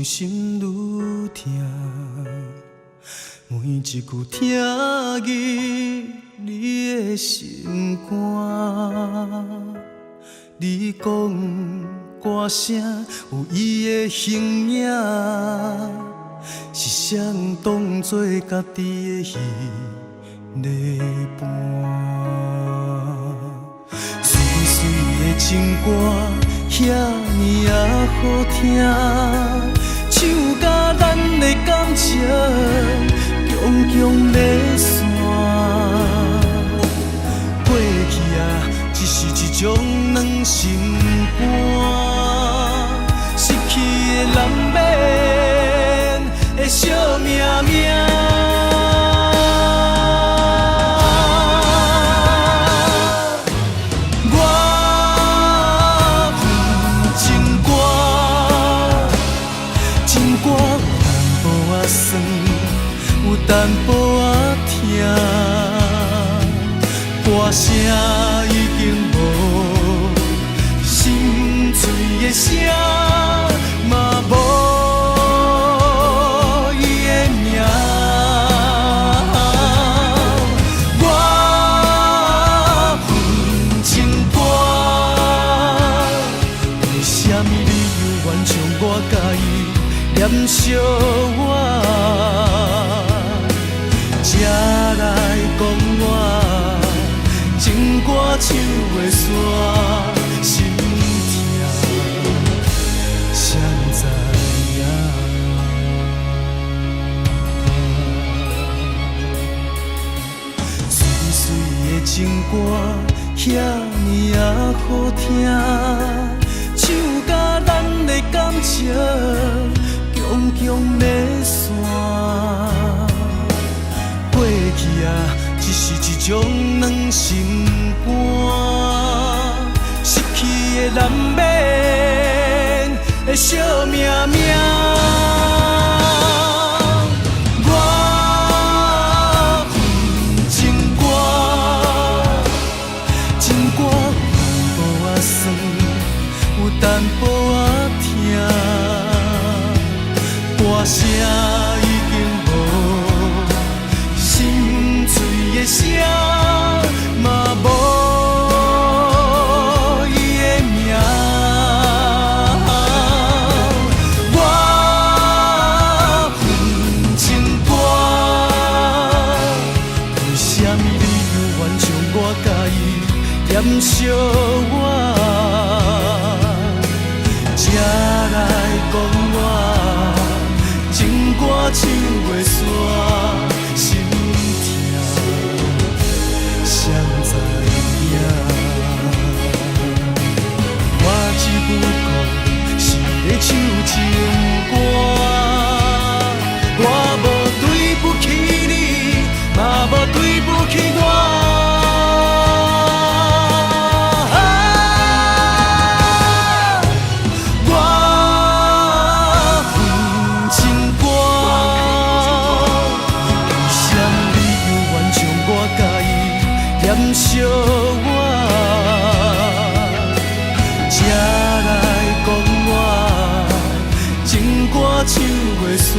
伤心愈痛，每一句听入你的心肝。你讲歌声有伊的形影，是谁当作家己的戏来伴？水水的情歌，遐尼啊好听，唱甲咱的感情强强在线。过去啊，只是一种软心肝，失去的难免会惜命命。有淡薄仔疼，歌声已经无，心碎的声嘛无伊的名。我恨情歌，为什么你又原唱我甲伊念惜我？才来讲我情歌唱袂煞，心痛谁知影？水水的情歌，遐尼啊好听，唱甲咱的感情强强在线。过去啊，只是一种软心肝，失去的难免会惜命命。我恨情歌，情歌淡薄仔酸，有淡薄仔疼，歌声已经无。的声嘛无伊的名，我恨情歌，为什么你又原唱我甲伊念惜我？才来讲我情歌唱袂煞。谁知影？我只不过是在唱情歌，我无对不起你，嘛无对不起我。念惜我，才来讲我情歌唱袂煞。